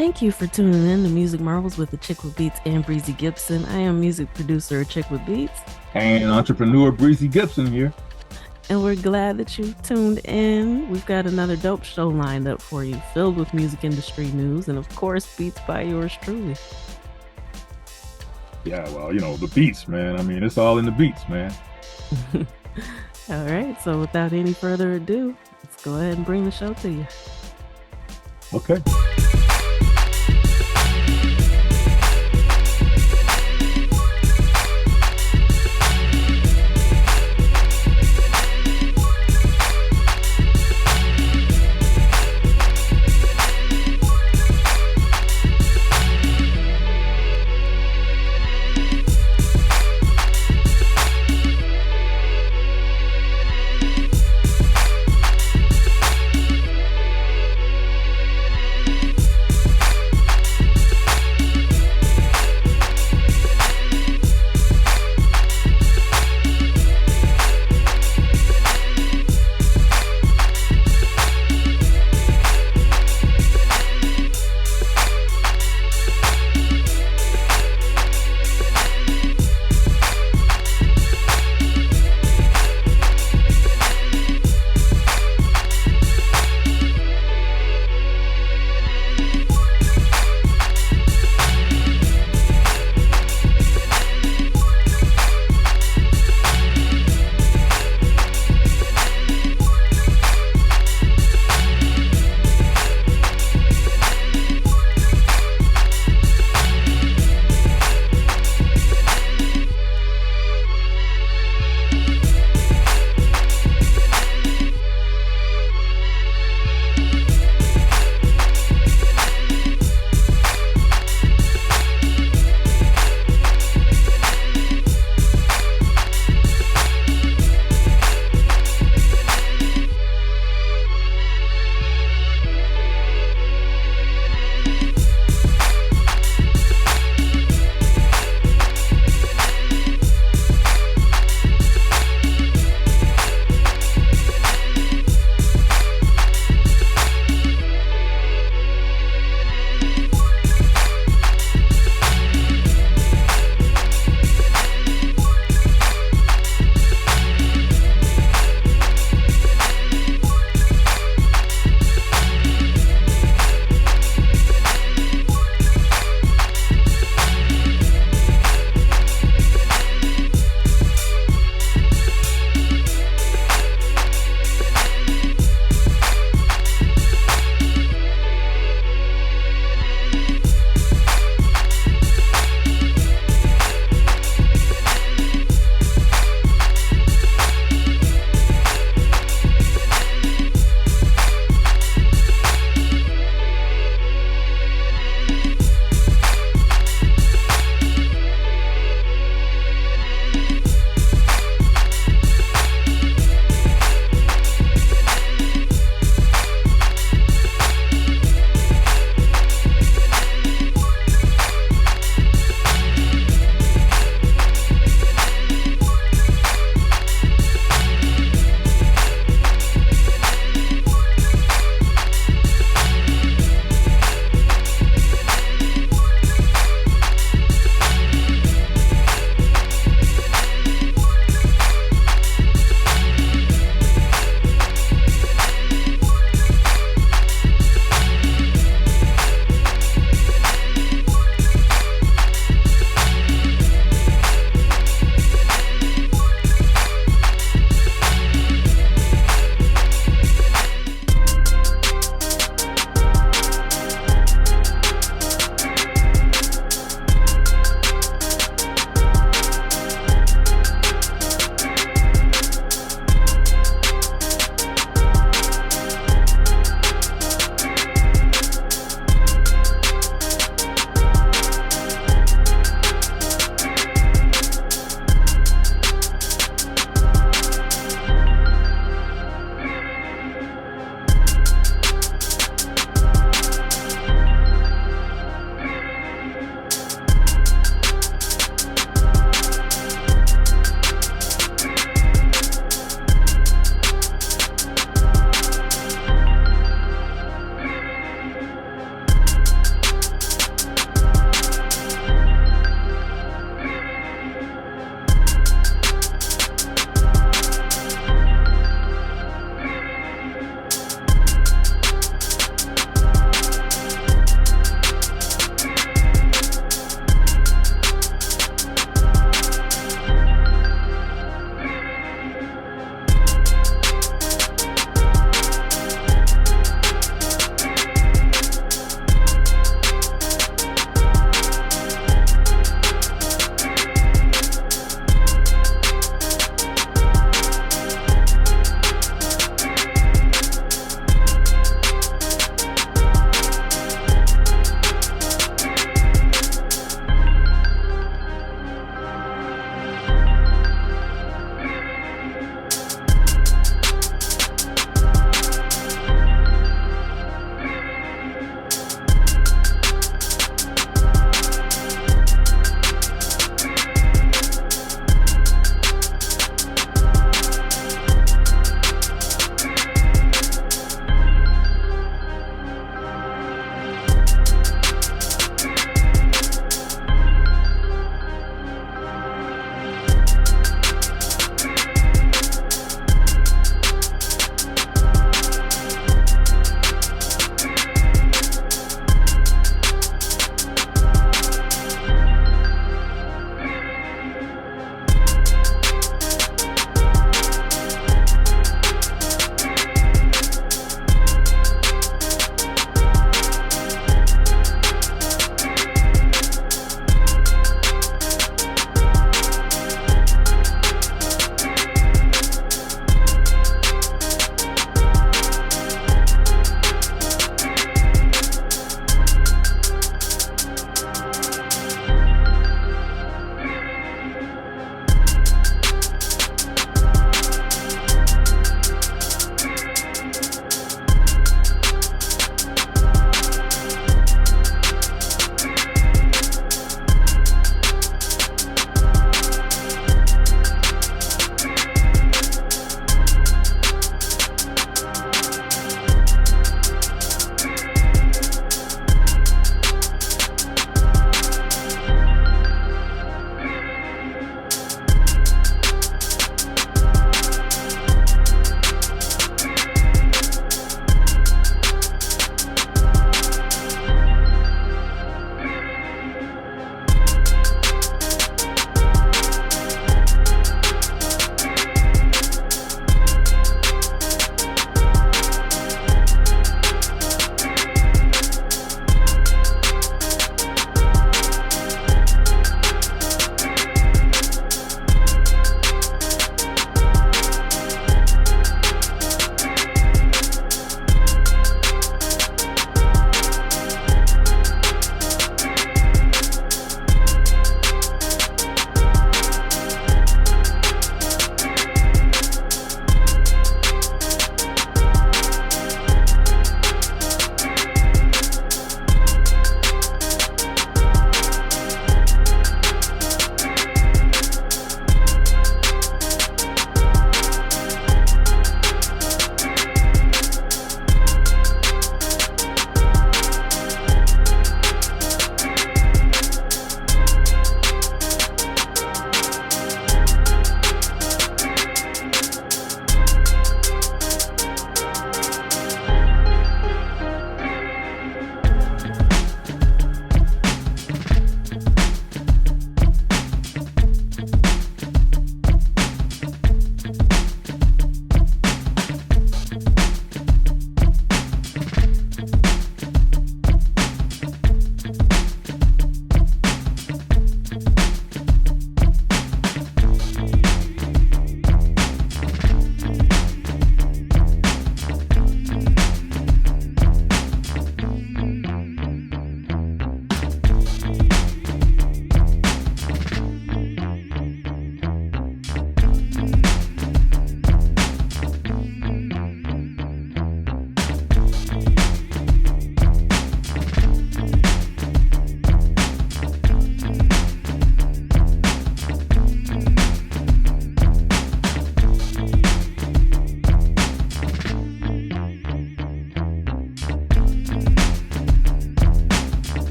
Thank you for tuning in to Music Marvels with Achickwitbeatz and Breezy Gipson. I am music producer Achickwitbeatz, And entrepreneur Breezy Gipson here. and we're glad that you tuned in. We've got another dope show lined up for you, filled with music industry news and, of course, beats by yours truly. Yeah, well, the beats, man. I mean, it's all in the beats, man. All right, so without any further ado, let's go ahead and bring the show to you. Okay.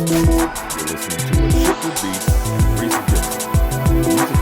You're listening to Achickwitbeatz Breezy Gipson. Music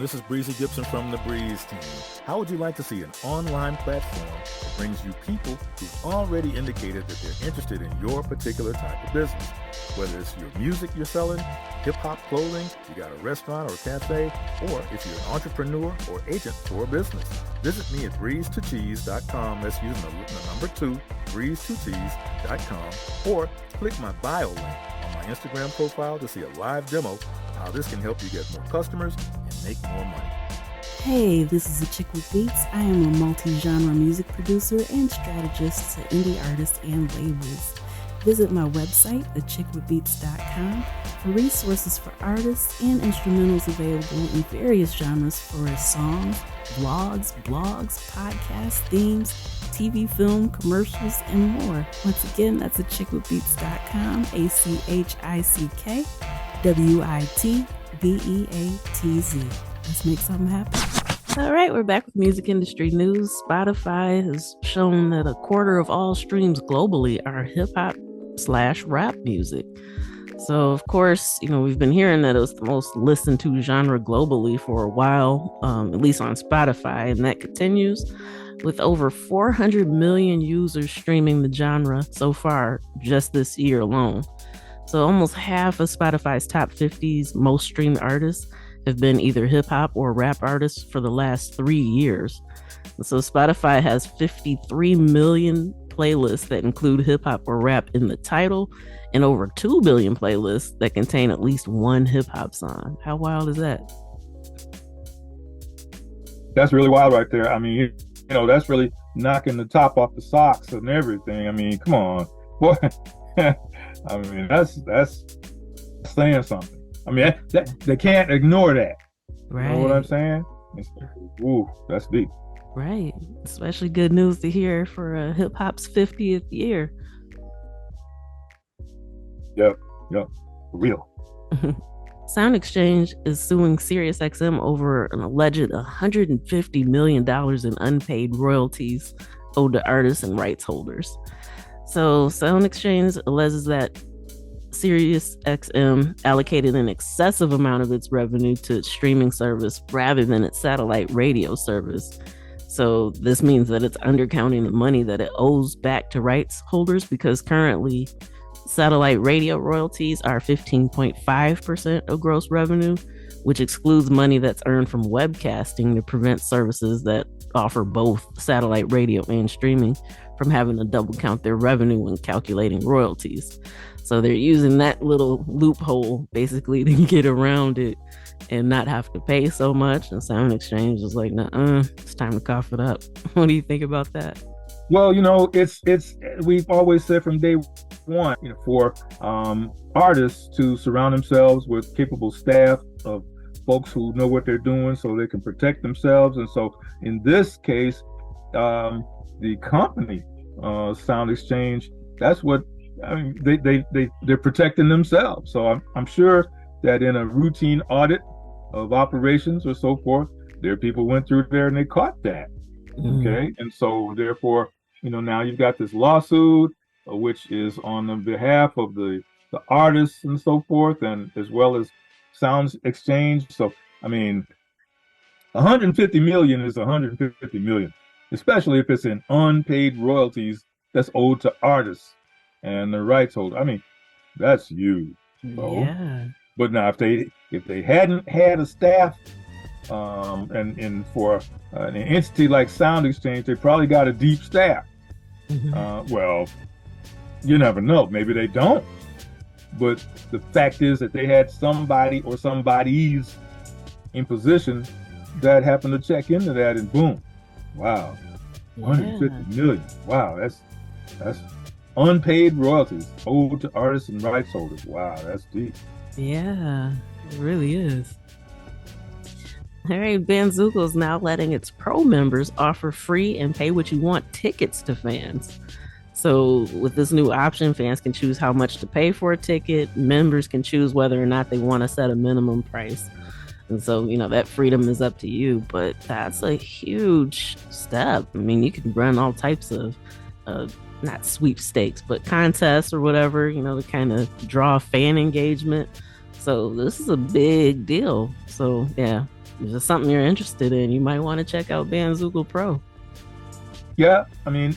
this is Breezy Gipson from the Breeze team. How would you like to see an online platform that brings you people who've already indicated that they're interested in your particular type of business? Whether it's your music you're selling, hip-hop clothing, you got a restaurant or cafe, or if you're an entrepreneur or agent for a business. Visit me at breeze2cheese.com. That's using the number 2, breeze2cheese.com, or click my bio link on my Instagram profile to see a live demo of how this can help you get more customers and make more money. Hey, this is Achickwitbeatz. I am a multi-genre music producer and strategist to indie artists and labels. Visit my website, Achickwitbeatz.com, for resources for artists and instrumentals available in various genres for songs, vlogs, blogs, podcasts, themes, TV, film, commercials, and more. Once again, that's Achickwitbeatz.com, ACHICKWITBEATZ. Let's make something happen. All right, we're back with music industry news. Spotify has shown that a quarter of all streams globally are hip-hop/rap music. So, of course, we've been hearing that it was the most listened to genre globally for a while, at least on Spotify, and that continues with over 400 million users streaming the genre so far just this year alone. So almost half of Spotify's top 50's most streamed artists have been either hip-hop or rap artists for the last 3 years. So Spotify has 53 million playlists that include hip-hop or rap in the title, and over 2 billion playlists that contain at least one hip-hop song. How wild is that? That's really wild right there. I mean, that's really knocking the top off the socks and everything. I mean, come on, boy. I mean, that's saying something. I mean, they can't ignore that. Right. You know what I'm saying? Ooh, that's deep. Right. Especially good news to hear for hip hop's 50th year. Yep. For real. Sound Exchange is suing SiriusXM over an alleged $150 million in unpaid royalties owed to artists and rights holders. So Sound Exchange alleges that SiriusXM allocated an excessive amount of its revenue to its streaming service rather than its satellite radio service. So this means that it's undercounting the money that it owes back to rights holders, because currently satellite radio royalties are 15.5% of gross revenue, which excludes money that's earned from webcasting to prevent services that offer both satellite radio and streaming from having to double count their revenue when calculating royalties. So they're using that little loophole basically to get around it and not have to pay so much. And Sound Exchange is like, nah, it's time to cough it up. What do you think about that? Well, it's we've always said from day one, for artists to surround themselves with capable staff of folks who know what they're doing so they can protect themselves. And so in this case, the company, Sound Exchange, that's what, I mean, they're protecting themselves. So I'm sure that in a routine audit of operations or so forth, their people went through there and they caught that. Okay. And so therefore, now you've got this lawsuit, which is on the behalf of the artists and so forth, and as well as Sound Exchange. So, I mean, 150 million is 150 million, especially if it's in unpaid royalties that's owed to artists and the rights holder. I mean, that's huge. So, yeah. But now if they hadn't had a staff, and for an entity like Sound Exchange, they probably got a deep staff. Well, you never know. Maybe they don't. But the fact is that they had somebody or somebody's in position that happened to check into that, and boom, wow, 150 million. Wow, that's unpaid royalties owed to artists and rights holders. Wow, that's deep. Yeah, it really is. All right, Bandzoogle is now letting its pro members offer free and pay what you want tickets to fans. So with this new option, fans can choose how much to pay for a ticket. Members can choose whether or not they want to set a minimum price. And so, that freedom is up to you, but that's a huge step. I mean, you can run all types of, not sweepstakes, but contests or whatever, to kind of draw fan engagement. So this is a big deal. So yeah, if it's something you're interested in, you might want to check out Bandzoogle Pro. Yeah, I mean,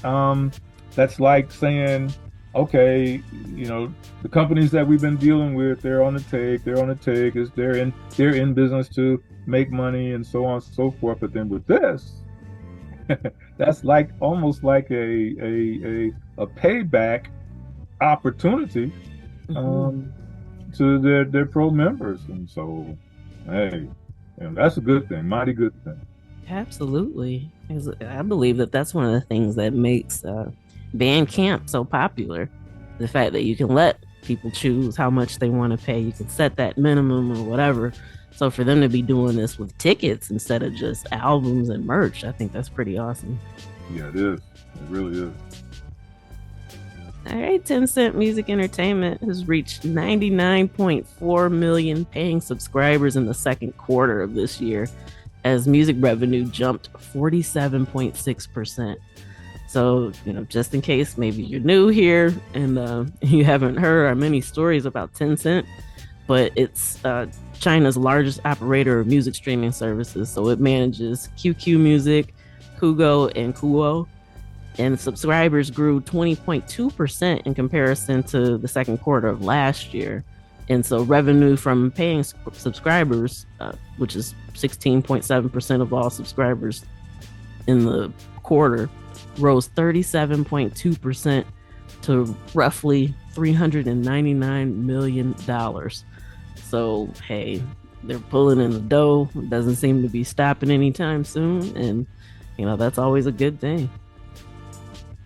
that's like saying, okay, the companies that we've been dealing with, they're on the take, they're in business to make money and so on and so forth. But then with this, that's like almost like a payback opportunity to their pro members. And so, hey, that's a good thing, mighty good thing. Absolutely. I believe that's one of the things that makes Bandcamp so popular. The fact that you can let people choose how much they want to pay. You can set that minimum or whatever. So for them to be doing this with tickets instead of just albums and merch, I think that's pretty awesome. Yeah, it is. It really is. All right, Tencent Music Entertainment has reached 99.4 million paying subscribers in the second quarter of this year, as music revenue jumped 47.6%. So, just in case maybe you're new here and you haven't heard our many stories about Tencent, but it's China's largest operator of music streaming services. So it manages QQ Music, Kugo, and Kuo. And subscribers grew 20.2% in comparison to the second quarter of last year. And so revenue from paying subscribers, which is 16.7% of all subscribers in the quarter, rose 37.2% to roughly $399 million. So, hey, they're pulling in the dough. It doesn't seem to be stopping anytime soon. And, that's always a good thing.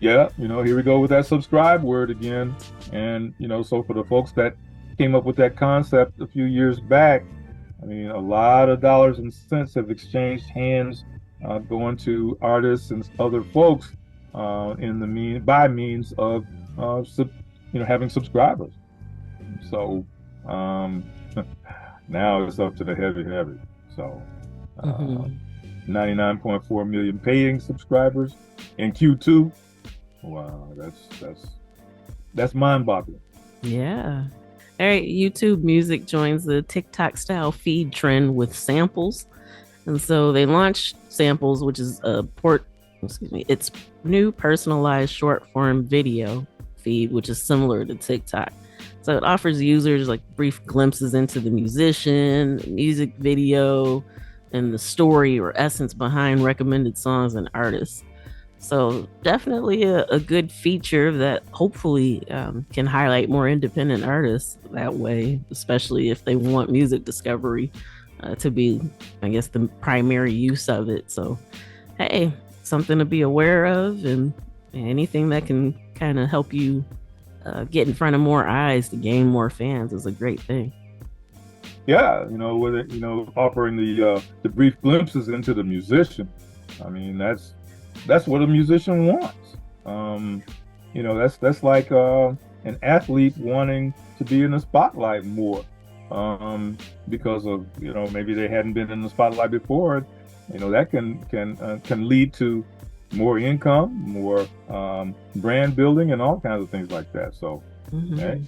Yeah, here we go with that subscribe word again. And, so for the folks that came up with that concept a few years back, I mean, a lot of dollars and cents have exchanged hands going to artists and other folks by means of having subscribers. So now it's up to the heavy. So 99.4 million paying subscribers in Q2. Wow, that's mind-boggling. Yeah. All right, YouTube Music joins the TikTok style feed trend with samples. And so they launched Samples, which is it's new personalized short form video feed, which is similar to TikTok. So it offers users like brief glimpses into the musician, music video, and the story or essence behind recommended songs and artists. So definitely a good feature that hopefully can highlight more independent artists that way, especially if they want music discovery to be, I guess, the primary use of it. So, hey, something to be aware of, and anything that can kind of help you get in front of more eyes to gain more fans is a great thing. Yeah, with it, offering the brief glimpses into the musician. I mean, that's what a musician wants. That's like an athlete wanting to be in the spotlight more because of maybe they hadn't been in the spotlight before. That can lead to more income, more brand building, and all kinds of things like that. So, hey,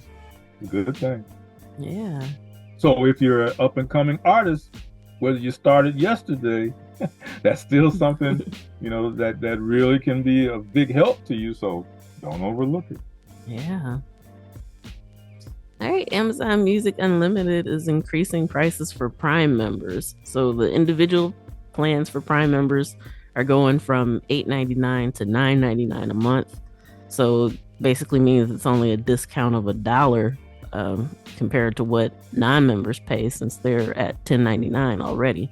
good thing. Yeah. So if you're an up and coming artist, whether you started yesterday, that's still something, that really can be a big help to you. So don't overlook it. Yeah. All right. Amazon Music Unlimited is increasing prices for Prime members. So the individual plans for Prime members are going from $8.99 to $9.99 a month. So basically means it's only a discount of $1 compared to what non-members pay, since they're at $10.99 already.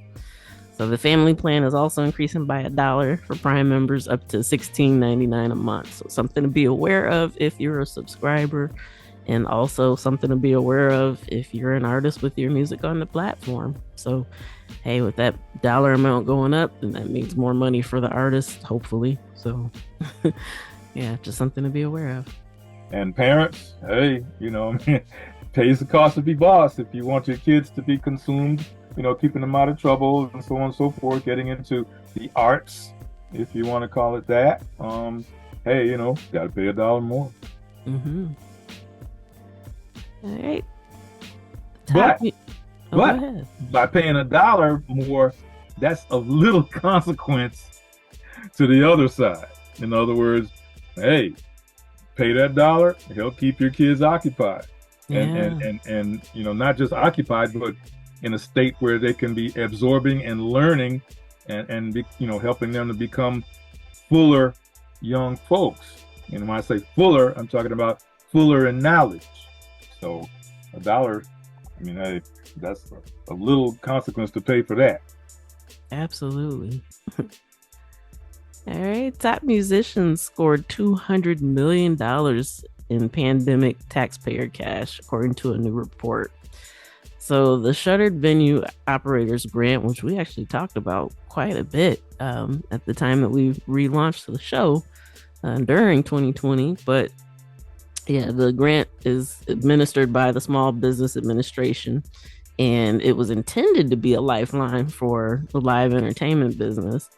So the family plan is also increasing by $1 for Prime members, up to $16.99 a month. So something to be aware of if you're a subscriber, and also something to be aware of if you're an artist with your music on the platform. So, hey, with that dollar amount going up, then that means more money for the artist, hopefully. So, yeah, just something to be aware of. And parents, hey, pays the cost to be boss. If you want your kids to be consumed, keeping them out of trouble and so on and so forth, getting into the arts, if you want to call it that, hey, got to pay $1 more. All right. Oh, go But ahead. by paying $1 more, that's of little consequence to the other side. In other words, hey, pay that dollar, help keep your kids occupied. Yeah. And not just occupied, but in a state where they can be absorbing and learning and be, helping them to become fuller young folks. And when I say fuller, I'm talking about fuller in knowledge. So $1, hey, that's a little consequence to pay for that. Absolutely. All right. Top musicians scored $200 million in pandemic taxpayer cash, according to a new report. So the Shuttered Venue Operators Grant, which we actually talked about quite a bit at the time that we relaunched the show during 2020. But yeah, the grant is administered by the Small Business Administration, and it was intended to be a lifeline for the live entertainment business.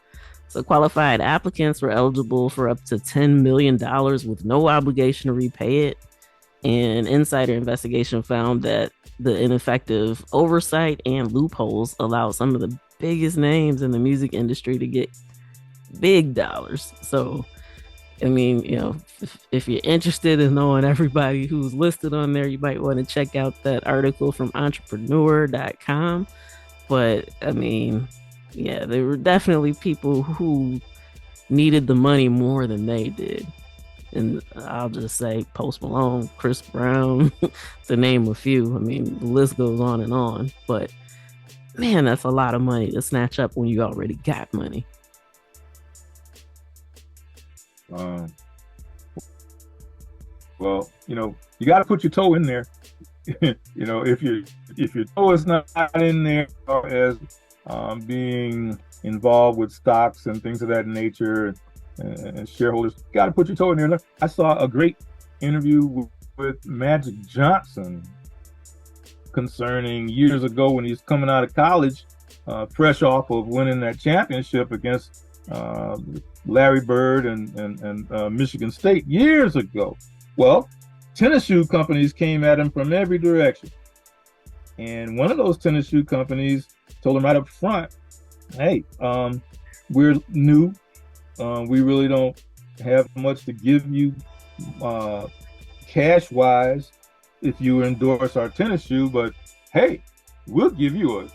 So qualified applicants were eligible for up to $10 million with no obligation to repay it. And insider investigation found that the ineffective oversight and loopholes allowed some of the biggest names in the music industry to get big dollars. So, if you're interested in knowing everybody who's listed on there, you might want to check out that article from entrepreneur.com. But yeah, there were definitely people who needed the money more than they did. And I'll just say Post Malone, Chris Brown, to name a few. The list goes on and on. But man, that's a lot of money to snatch up when you already got money. Well, you got to put your toe in there. If your toe is not in there as being involved with stocks and things of that nature and shareholders, you got to put your toe in there. I saw a great interview with Magic Johnson concerning years ago when he's coming out of college, fresh off of winning that championship against Larry Bird and Michigan State years ago. Well, tennis shoe companies came at him from every direction. And one of those tennis shoe companies told him right up front, hey, we're new. We really don't have much to give you cash-wise if you endorse our tennis shoe, but hey, we'll give you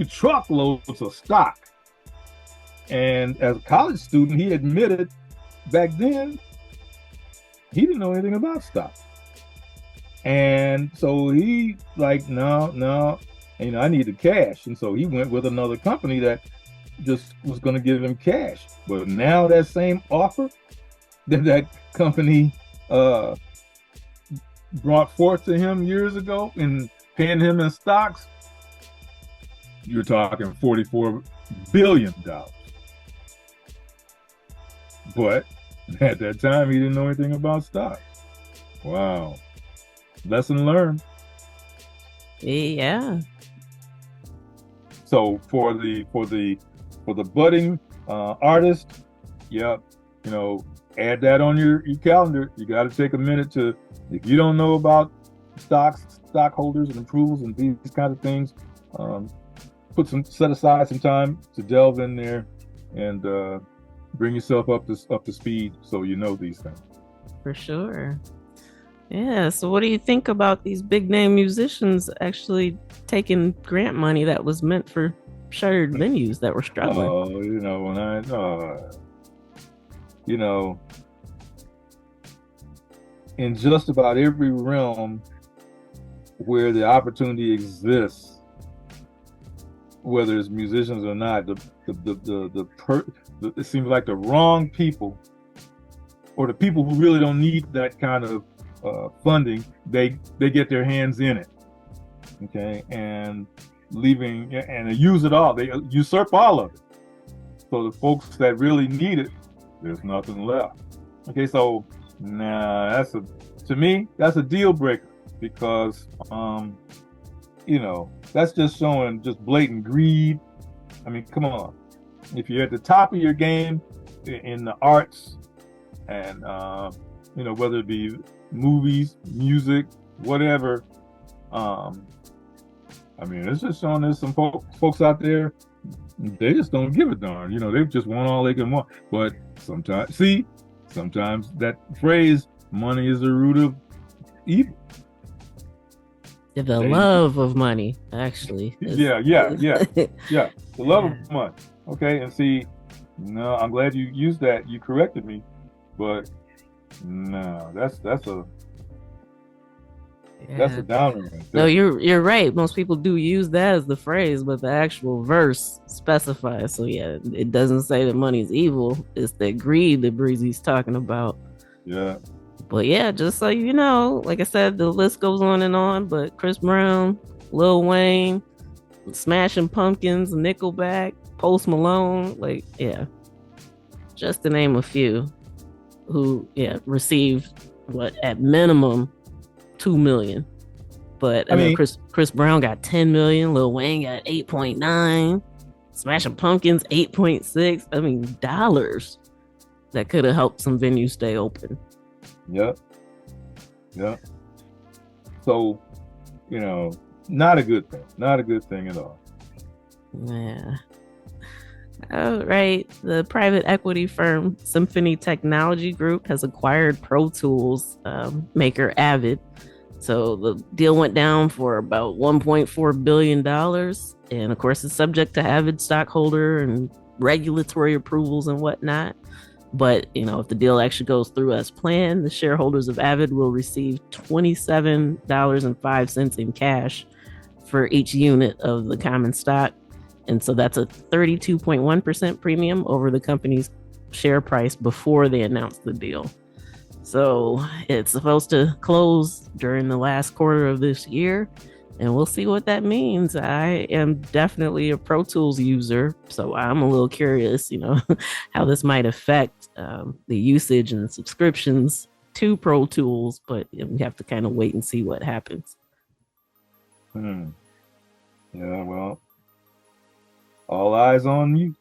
truckloads of stock. And as a college student, he admitted back then he didn't know anything about stock. And so he no, I need the cash. And so he went with another company that just was going to give him cash. But now that same offer that company brought forth to him years ago and paying him in stocks, you're talking $44 billion. But at that time, he didn't know anything about stocks. Wow. Lesson learned. Yeah. So for the budding artist, yeah, add that on your calendar. You got to take a minute to, if you don't know about stocks, stockholders and approvals and these kind of things, set aside some time to delve in there and bring yourself up to speed so you know these things. For sure. Yeah. So what do you think about these big name musicians actually taking grant money that was meant for shuttered venues that were struggling? In just about every realm where the opportunity exists, whether it's musicians or not, it seems like the wrong people, or the people who really don't need that kind of funding, they get their hands in it, okay, and use it all. They usurp all of it. So the folks that really need it, there's nothing left. Okay, so to me that's a deal breaker, because that's just showing just blatant greed. Come on. If you're at the top of your game in the arts and whether it be movies, music, whatever, I I mean, it's just showing there's some folks out there, they just don't give a darn. They just want all they can want. But sometimes that phrase, money is the root of evil. The love of money, actually. Yeah. The love of money. Okay, and see, no, I'm glad you used that. You corrected me, but no, that's a downer. Right. No, you're right. Most people do use that as the phrase, but the actual verse specifies. So yeah, it doesn't say that money's evil. It's the greed that Breezy's talking about. Yeah. But yeah, just so you know, like I said, the list goes on, but Chris Brown, Lil Wayne, Smashing Pumpkins, Nickelback, Post Malone, like, yeah, just to name a few who, received what at minimum 2 million. But I mean, Chris Brown got 10 million, Lil Wayne got 8.9, Smashing Pumpkins 8.6. I mean, dollars that could have helped some venues stay open. Yep. So, not a good thing. Not a good thing at all. Yeah. All right. The private equity firm Symphony Technology Group has acquired Pro Tools maker Avid. So the deal went down for about $1.4 billion. And of course, it's subject to Avid stockholder and regulatory approvals and whatnot. But, if the deal actually goes through as planned, the shareholders of Avid will receive $27.05 in cash for each unit of the common stock. And so that's a 32.1% premium over the company's share price before they announced the deal. So it's supposed to close during the last quarter of this year. And we'll see what that means. I am definitely a Pro Tools user, so I'm a little curious, how this might affect the usage and subscriptions to Pro Tools, but we have to kind of wait and see what happens. Yeah, well, all eyes on you.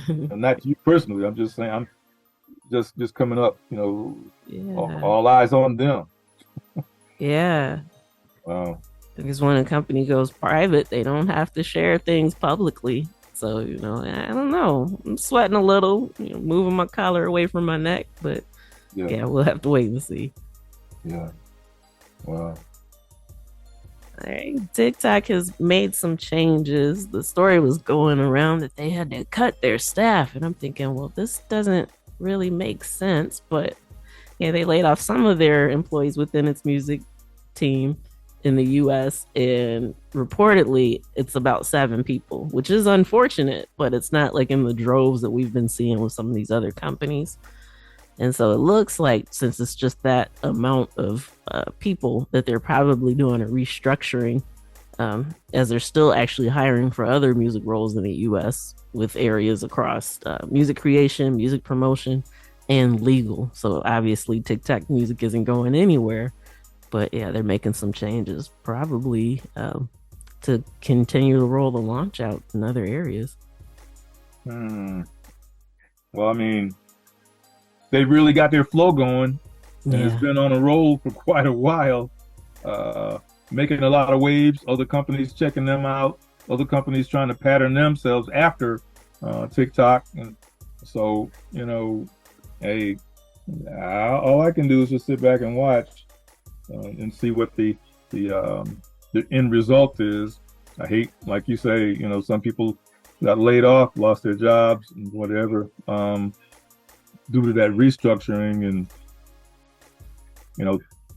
Not you personally. I'm just saying, I'm just coming up, all eyes on them. Yeah. Wow. Because when a company goes private, they don't have to share things publicly. So, I don't know. I'm sweating a little, moving my collar away from my neck. But yeah, we'll have to wait and see. Yeah. Wow. All right. TikTok has made some changes. The story was going around that they had to cut their staff. And I'm thinking, well, this doesn't really make sense. But yeah, they laid off some of their employees within its music team in the US, and reportedly it's about 7 people, which is unfortunate, but it's not like in the droves that we've been seeing with some of these other companies. And so it looks like, since it's just that amount of people, that they're probably doing a restructuring, as they're still actually hiring for other music roles in the US with areas across music creation, music promotion, and legal. So obviously TikTok music isn't going anywhere. But yeah, they're making some changes, probably to continue to roll the launch out in other areas. Well, I mean, they really got their flow going, and it's been on a roll for quite a while, making a lot of waves. Other companies checking them out. Other companies trying to pattern themselves after TikTok. And so, hey, all I can do is just sit back and watch. And see what the end result is. I hate, like you say, some people got laid off, lost their jobs, and whatever, due to that restructuring. And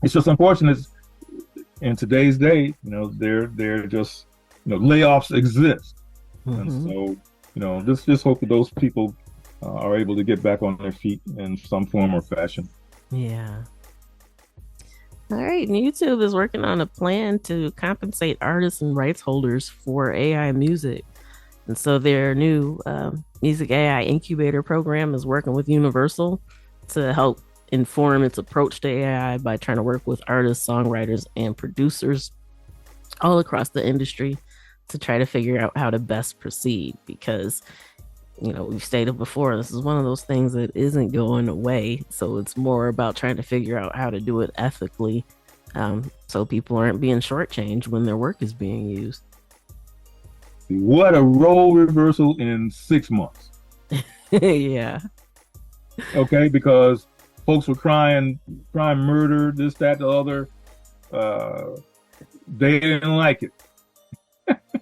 it's just unfortunate in today's day. They're just layoffs exist, and so just hope that those people are able to get back on their feet in some form or fashion. Yeah. All right, YouTube is working on a plan to compensate artists and rights holders for AI music. And so their new Music AI Incubator program is working with Universal to help inform its approach to AI by trying to work with artists, songwriters, and producers all across the industry to try to figure out how to best proceed. Because we've stated before, this is one of those things that isn't going away. So it's more about trying to figure out how to do it ethically, so people aren't being shortchanged when their work is being used. What a role reversal in 6 months. Yeah. Okay, because folks were crying murder, this, that, the other. They didn't like it.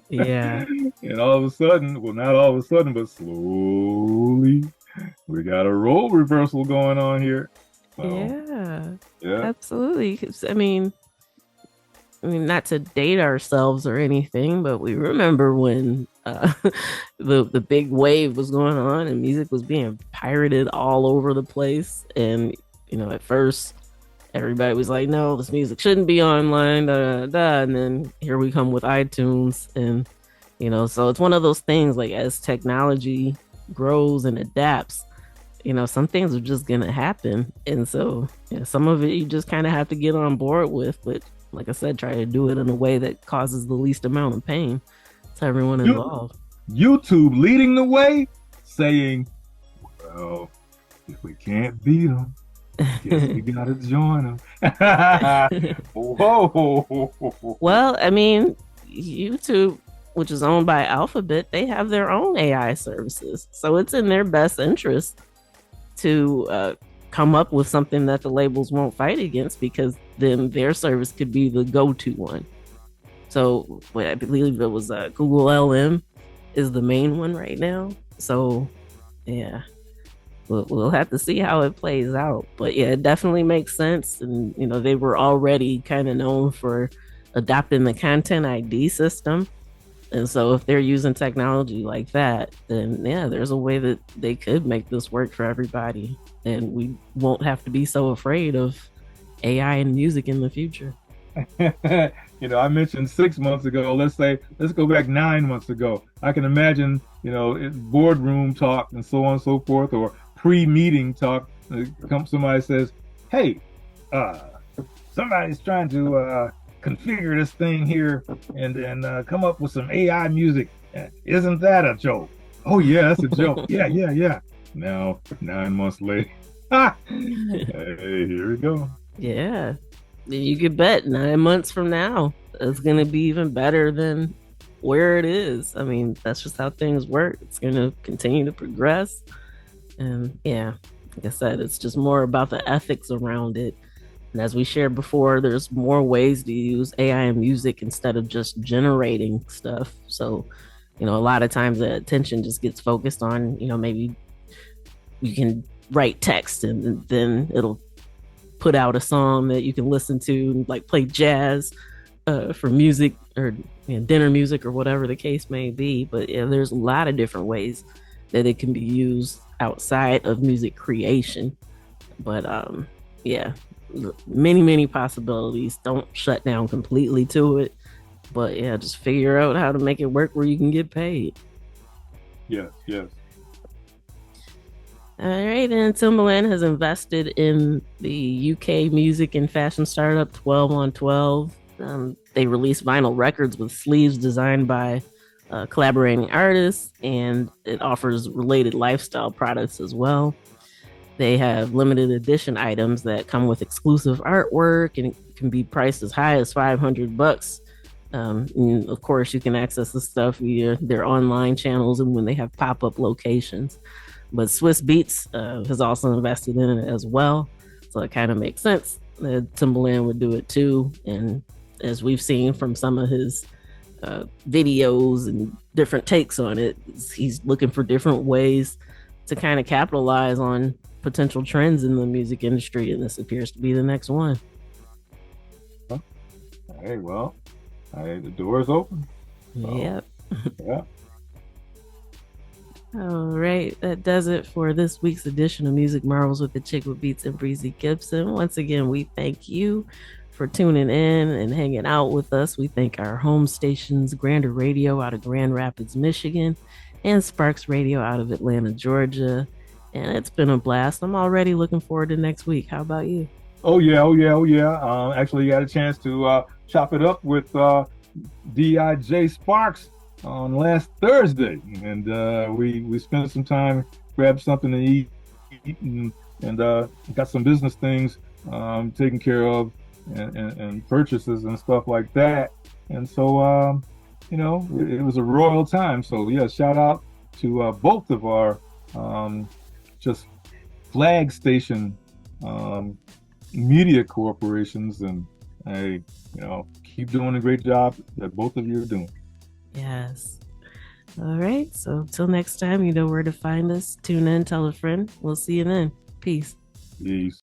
Yeah. And all of a sudden, well, not all of a sudden, but slowly, we got a role reversal going on here. So, yeah, absolutely. 'Cause, I mean, not to date ourselves or anything, but we remember when the big wave was going on and music was being pirated all over the place. And at first, everybody was like, "No, this music shouldn't be online." Da, da, da. And then here we come with iTunes, and so it's one of those things. Like as technology grows and adapts, some things are just gonna happen, and so some of it you just kind of have to get on board with. But like I said, try to do it in a way that causes the least amount of pain to everyone involved. YouTube leading the way, saying, "Well, if we can't beat them, guess we gotta join them." Whoa! Well, I mean, YouTube, which is owned by Alphabet, they have their own AI services, so it's in their best interest to come up with something that the labels won't fight against, because then their service could be the go-to one. So I believe it was Google LM is the main one right now. So yeah, we'll have to see how it plays out. But yeah, it definitely makes sense. And they were already kind of known for adopting the content ID system. And so if they're using technology like that, then yeah, there's a way that they could make this work for everybody. And we won't have to be so afraid of AI and music in the future. I mentioned 6 months ago. Let's go back 9 months ago. I can imagine, boardroom talk and so on and so forth, or pre-meeting talk. Somebody says, "Hey, somebody's trying to configure this thing here and come up with some AI music. Isn't that a joke?" "Oh yeah, that's a joke." Yeah. Now 9 months later, hey, here we go. Yeah, you could bet 9 months from now it's gonna be even better than where it is. I mean, that's just how things work. It's gonna continue to progress, and yeah, like I said, it's just more about the ethics around it. And as we shared before, there's more ways to use AI in music instead of just generating stuff. So, a lot of times the attention just gets focused on, maybe you can write text and then it'll put out a song that you can listen to, like play jazz for music or dinner music or whatever the case may be. But yeah, there's a lot of different ways that it can be used outside of music creation. But yeah, many possibilities. Don't shut down completely to it, but yeah, just figure out how to make it work where you can get paid. Yes. All right, and Timbaland has invested in the UK music and fashion startup 12 on 12. They release vinyl records with sleeves designed by collaborating artists, and it offers related lifestyle products as well. They have limited edition items that come with exclusive artwork, and it can be priced as high as $500. And of course, you can access the stuff via their online channels and when they have pop-up locations. But Swiss Beats has also invested in it as well, so it kind of makes sense that Timbaland would do it too. And as we've seen from some of his videos and different takes on it, he's looking for different ways to kind of capitalize on potential trends in the music industry, and this appears to be the next one. Hey, well, the door is open. So, yep. Yeah. All right, that does it for this week's edition of Music Marvels with Achickwitbeatz and Breezy Gipson. Once again, we thank you for tuning in and hanging out with us. We thank our home stations, Grander Radio out of Grand Rapids, Michigan, and Sparks Radio out of Atlanta, Georgia. And it's been a blast. I'm already looking forward to next week. How about you? Oh yeah. Actually, got a chance to chop it up with DIJ Sparks on last Thursday, and we spent some time, grabbed something to eat, and got some business things taken care of, and purchases and stuff like that. And so it was a royal time. So yeah, shout out to both of our just flag station um, media corporations, and hey, keep doing a great job that both of you are doing. Yes. All right. So till next time, you know where to find us. Tune in, tell a friend. We'll see you then. Peace. Peace.